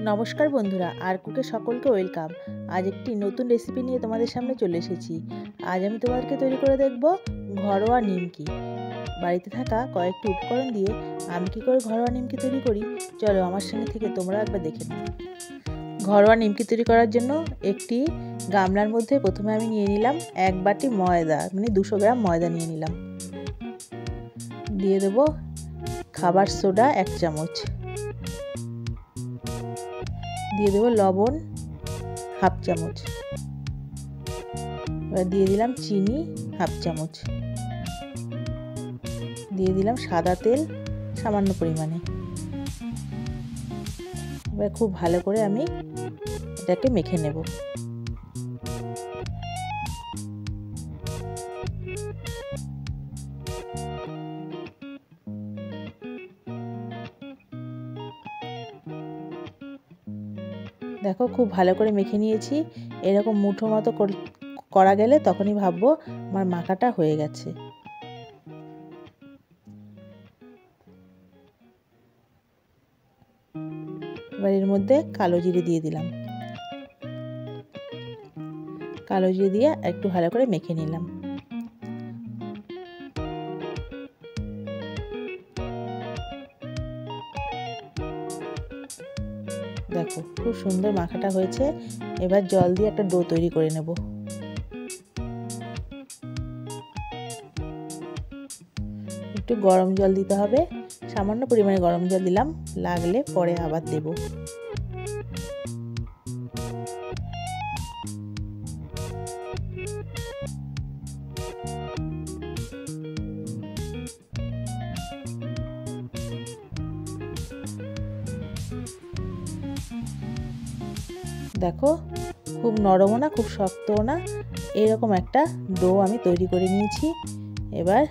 নমস্কার বন্ধুরা, আর কুকে সকলকে ওয়েলকাম। আজ একটি নতুন রেসিপি নিয়ে তোমাদের সামনে চলে এসেছি। আজ আমি তোমাদেরকে তৈরি করে দেখব ঘরোয়া নিমকি। বাড়িতে থাকা কয়েকটি উপকরণ দিয়ে আমি কী করে ঘরোয়া নিমকি তৈরি করি, চলো আমার সঙ্গে থেকে তোমরা একবার দেখে নাও। ঘরোয়া নিমকি তৈরি করার জন্য একটি গামলার মধ্যে প্রথমে আমি নিয়ে নিলাম 1 বাটি ময়দা, মানে 200 গ্রাম ময়দা নিয়ে নিলাম। দিয়ে দেবো খাবার সোডা 1 চামচ, দিয়ে দেবো লবণ 1/2 চামচ, এবার দিয়ে দিলাম চিনি 1/2 চামচ, দিয়ে দিলাম সাদা তেল সামান্য পরিমাণে। এবার খুব ভালো করে আমি এটাকে মেখে নেব। দেখো খুব ভালো করে মেখে নিয়েছি। এরকম মুঠো মতো করা গেলে তখনই ভাববো আমার মাখাটা হয়ে গেছে। এবার এর মধ্যে কালো জিরে দিয়ে দিলাম, কালো জিরে দিয়ে একটু ভালো করে মেখে নিলাম। দেখো খুব সুন্দর মাখাটা হয়েছে। এবার জল দিয়ে একটা ডো তৈরি করে নেব। একটু গরম জল দিতে হবে, সামান্য পরিমাণে গরম জল দিলাম, লাগলে পরে আবার দেব। দেখো খুব নরমও না খুব শক্তও না, এরকম একটা ডো আমি তৈরি করে নিয়েছি। এবার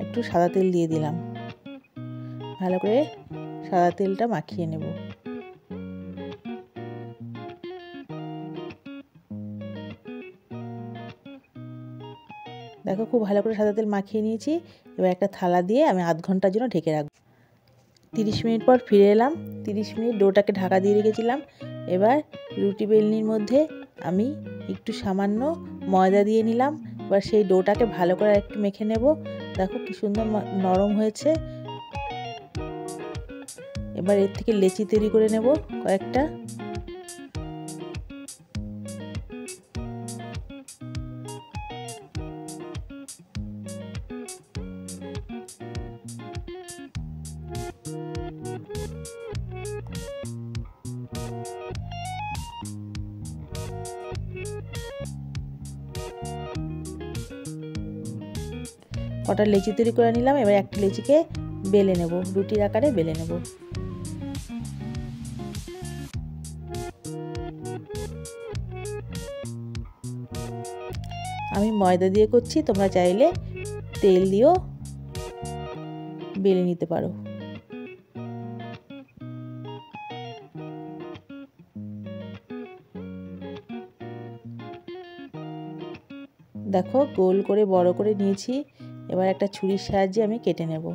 একটু সাদা তেল দিয়ে দিলাম, ভালো করে সাদা তেলটা মাখিয়ে নেব। দেখো খুব ভালো করে সাদা তেল মাখিয়ে নিয়েছি। এবার একটা থালা দিয়ে আমি আধ ঘন্টার জন্য ঢেকে রাখবো। 30 মিনিট পর ফিরে এলাম। 30 মিনিট ডোটাকে ঢাকা দিয়ে রেখেছিলাম। এবার রুটি বেলনির মধ্যে আমি একটু সামান্য ময়দা দিয়ে নিলাম। এবার সেই ডোটাকে ভালো করে একটু মেখে নেব। দেখো কি সুন্দর নরম হয়েছে। এবার এর থেকে লেচি তৈরি করে নেব কয়েকটা। কটা লেচি তৈরি করে নিলাম। এবার একটা লেচিকে বেলে নেব, রুটির আকারে বেলে নেব। আমি ময়দা দিয়ে করছি, তোমরা চাইলে তেল দিয়েও বেলে নিতে পারো। দেখো গোল করে বড় করে নিয়েছি। এবার একটা ছুরির সাহায্যে আমি কেটে নেব।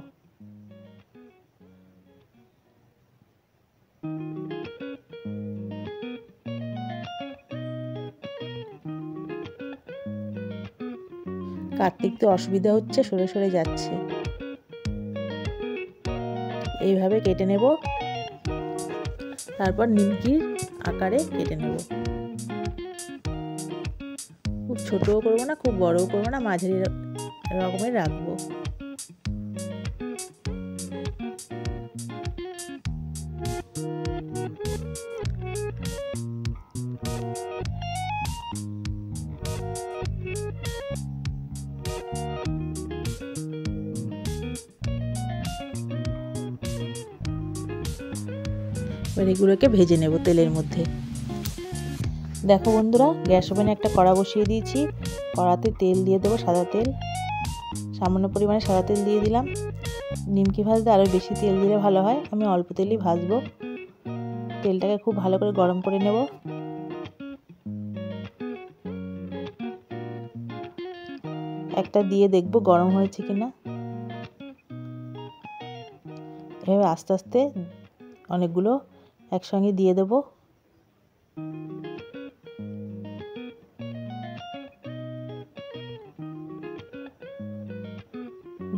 কাটতে একটু অসুবিধা হচ্ছে, সরে সরে যাচ্ছে। এইভাবে কেটে নেব, তারপর নিমকির আকারে কেটে নেব। খুব ছোটও করবো না, খুব বড়ও করবো না, মাঝারি রকমের রাখবো। এবার এগুলোকে ভেজে নেব তেলের মধ্যে। দেখো বন্ধুরা, গ্যাস ওভেনে একটা কড়া বসিয়ে দিয়েছি। কড়াতে তেল দিয়ে দেবো, সাদা তেল, সামান্য পরিমাণে সাদা তেল দিয়ে দিলাম। নিমকি ভাজতে আরও বেশি তেল দিলে ভালো হয়, আমি অল্প তেলই ভাজবো। তেলটাকে খুব ভালো করে গরম করে নেব। একটা দিয়ে দেখব গরম হয়েছে কিনা। এভাবে আস্তে আস্তে অনেকগুলো একসঙ্গে দিয়ে দেব।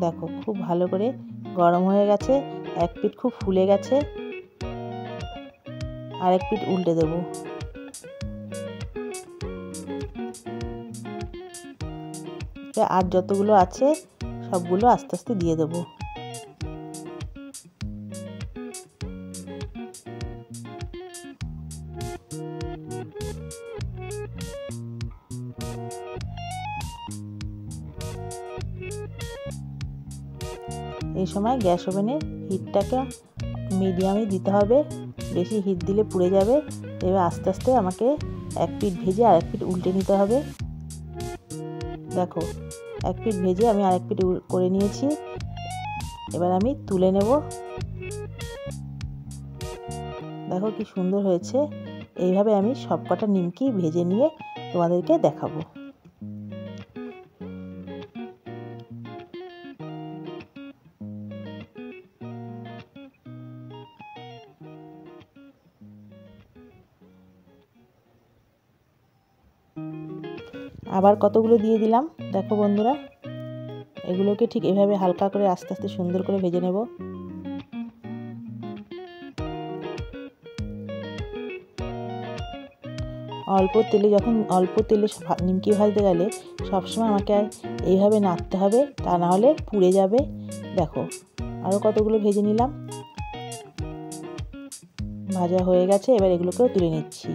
দেখো খুব ভালো করে গরম হয়ে গেছে, এক পিঠ খুব ফুলে গেছে, আর এক পিঠ উল্টে দেব। আর যতগুলো আছে সবগুলো আস্তে আস্তে দিয়ে দেব। এই সময় গ্যাস ওভেনের হিটটাকে মিডিয়ামে দিতে হবে, বেশি হিট দিলে পুড়ে যাবে। এবার আস্তে আস্তে আমাকে এক পিঠ ভেজে আর এক পিঠ উল্টে নিতে হবে। দেখো এক পিঠ ভেজে আমি আরেক পিঠ করে নিয়েছি। এবার আমি তুলে নেব। দেখো কি সুন্দর হয়েছে। এইভাবে আমি সবকটা নিমকি ভেজে নিয়ে তোমাদেরকে দেখাবো। আবার কতগুলো দিয়ে দিলাম। দেখো বন্ধুরা, এগুলোকে ঠিক এভাবে হালকা করে আস্তে আস্তে সুন্দর করে ভেজে নেব। অল্প তেলে নিমকি ভাজতে গেলে সবসময় আমাকে এইভাবে নাড়তে হবে, তা না হলে পুড়ে যাবে। দেখো আরও কতগুলো ভেজে নিলাম। ভাজা হয়ে গেছে, এবার এগুলোকেও তুলে নিচ্ছি।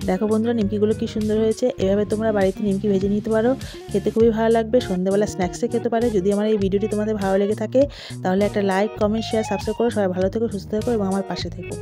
দেখো বন্ধুরা, নিমকিগুলো কি সুন্দর হয়েছে। এভাবে তোমরা বাড়িতে নিমকি ভেজে নিতে পারো, খেতে খুবই ভালো লাগবে। সন্ধ্যেবেলা স্ন্যাক্সে খেতে পারে। যদি আমার এই ভিডিওটি তোমাদের ভালো লেগে থাকে তাহলে একটা লাইক, কমেন্ট, শেয়ার, সাবস্ক্রাইব করো। সবাই ভালো থেকো, সুস্থ থেকো এবং আমার পাশে থেকো।